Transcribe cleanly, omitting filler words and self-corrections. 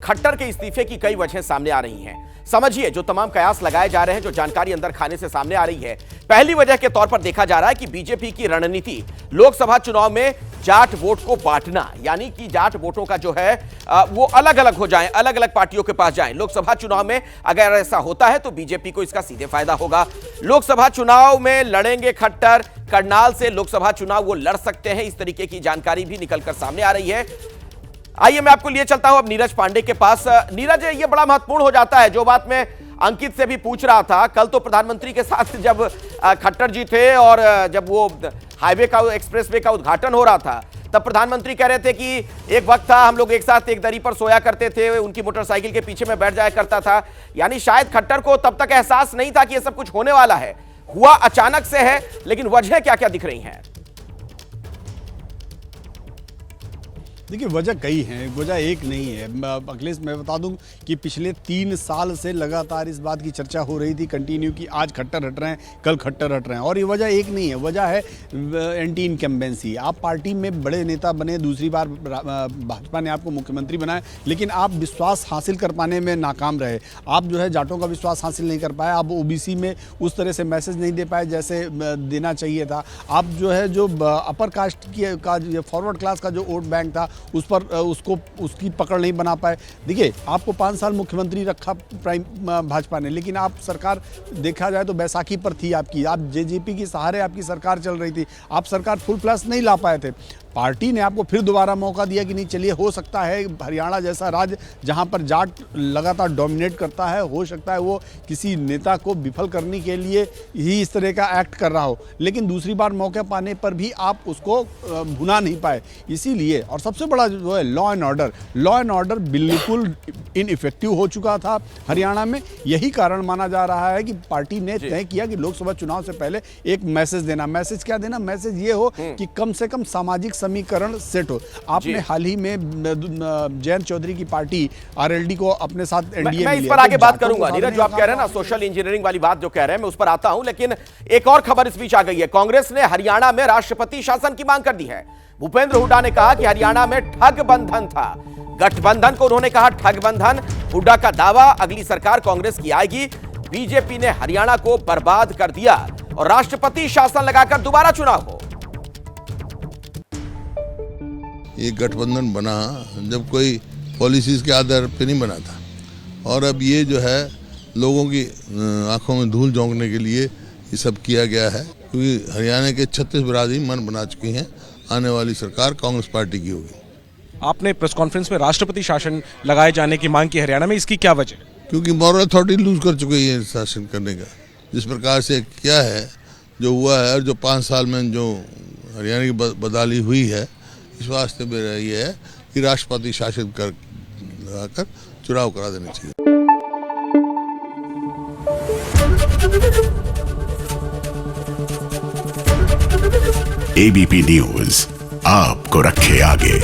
खट्टर के इस्तीफे की कई वजहें सामने आ रही हैं। समझिए जो तमाम कयास लगाए जा रहे हैं, जो जानकारी अंदर खाने से सामने आ रही है। पहली वजह के तौर पर देखा जा रहा है कि बीजेपी की रणनीति लोकसभा चुनाव में जाट वोट को बांटना, यानी कि जाट वोटों का जो है वो अलग अलग हो जाएं, अलग अलग पार्टियों के पास जाएं। लोकसभा चुनाव में अगर ऐसा होता है तो बीजेपी को इसका सीधे फायदा होगा। लोकसभा चुनाव में लड़ेंगे खट्टर, करनाल से लोकसभा चुनाव वो लड़ सकते हैं, इस तरीके की जानकारी भी निकलकर सामने आ रही है। आइए मैं आपको लिए चलता हूं अब नीरज पांडे के पास। नीरज, ये बड़ा महत्वपूर्ण हो जाता है, जो बात मैं अंकित से भी पूछ रहा था। कल तो प्रधानमंत्री के साथ जब खट्टर जी थे और जब वो हाईवे का, एक्सप्रेसवे का उद्घाटन हो रहा था, तब प्रधानमंत्री कह रहे थे कि एक वक्त था हम लोग एक साथ एक दरी पर सोया करते थे, उनकी मोटरसाइकिल के पीछे में बैठ जाया करता था। यानी शायद खट्टर को तब तक एहसास नहीं था कि ये सब कुछ होने वाला है, हुआ अचानक से है। लेकिन वजह क्या क्या दिख रही हैं? देखिए, वजह कई हैं, वजह एक नहीं है। अखिलेश, मैं बता दूं कि पिछले 3 साल से लगातार इस बात की चर्चा हो रही थी कंटिन्यू कि आज खट्टर हट रहे हैं, कल खट्टर हट रहे हैं। और ये वजह एक नहीं है, वजह है एंटी इनकम्बेंसी। आप पार्टी में बड़े नेता बने, दूसरी बार भाजपा ने आपको मुख्यमंत्री बनाया, लेकिन आप विश्वास हासिल कर पाने में नाकाम रहे। आप जो है जाटों का विश्वास हासिल नहीं कर पाए, आप ओबीसी में उस तरह से मैसेज नहीं दे पाए जैसे देना चाहिए था। आप जो है जो अपर कास्ट का फॉरवर्ड क्लास का जो वोट बैंक था उस पर उसकी पकड़ नहीं बना पाए। देखिए, आपको 5 साल मुख्यमंत्री रखा भाजपा ने, लेकिन आप सरकार देखा जाए तो बैसाखी पर थी आपकी। आप जेजेपी के सहारे आपकी सरकार चल रही थी, आप सरकार फुल प्लस नहीं ला पाए थे। पार्टी ने आपको फिर दोबारा मौका दिया कि नहीं, चलिए हो सकता है हरियाणा जैसा राज्य जहां पर जाट लगातार डोमिनेट करता है, हो सकता है वो किसी नेता को विफल करने के लिए ही इस तरह का एक्ट कर रहा हो। लेकिन दूसरी बार मौका पाने पर भी आप उसको भुना नहीं पाए। इसीलिए, और सबसे बड़ा जो है लॉ एंड ऑर्डर बिल्कुल इनइफेक्टिव हो चुका था हरियाणा में। यही कारण माना जा रहा है कि पार्टी ने तय किया कि लोकसभा चुनाव से पहले एक मैसेज देना। मैसेज क्या देना? मैसेज ये हो कि कम से कम सामाजिक समीकरण सेट हो। आपने हाल ही में जयंत चौधरी की पार्टी आरएलडी को अपने साथ एनडीए मैं इस पर आगे बात करूंगा। नीरज, जो आप कह रहे हैं ना, सोशल इंजीनियरिंग वाली बात जो कह रहे हैं, मैं उस पर आता हूं। लेकिन एक और खबर इस बीच आ गई है। कांग्रेस ने हरियाणा में राष्ट्रपति शासन की मांग कर दी है। भूपेंद्र हुड्डा ने कहा कि हरियाणा में ठग बंधन था, गठबंधन को उन्होंने कहा ठग बंधन। हुड्डा का दावा, अगली सरकार कांग्रेस की आएगी। बीजेपी ने हरियाणा को बर्बाद कर दिया और राष्ट्रपति शासन लगाकर दोबारा चुनाव हो। ये गठबंधन बना जब कोई पॉलिसीज के आधार पे नहीं बना था, और अब ये जो है लोगों की आंखों में धूल झोंकने के लिए ये सब किया गया है, क्योंकि हरियाणा के 36 बिरादरी मन बना चुकी हैं, आने वाली सरकार कांग्रेस पार्टी की होगी। आपने प्रेस कॉन्फ्रेंस में राष्ट्रपति शासन लगाए जाने की मांग की हरियाणा में, इसकी क्या वजह? क्योंकि मॉरल अथॉरिटी लूज कर चुकी है शासन करने का। जिस प्रकार से क्या है जो हुआ है, और जो 5 साल में जो हरियाणा की बदहाली हुई है, इस वास्ते मेरा ये है कि राष्ट्रपति शासन कर चुनाव करा देना चाहिए। एबीपी न्यूज आपको रखे आगे।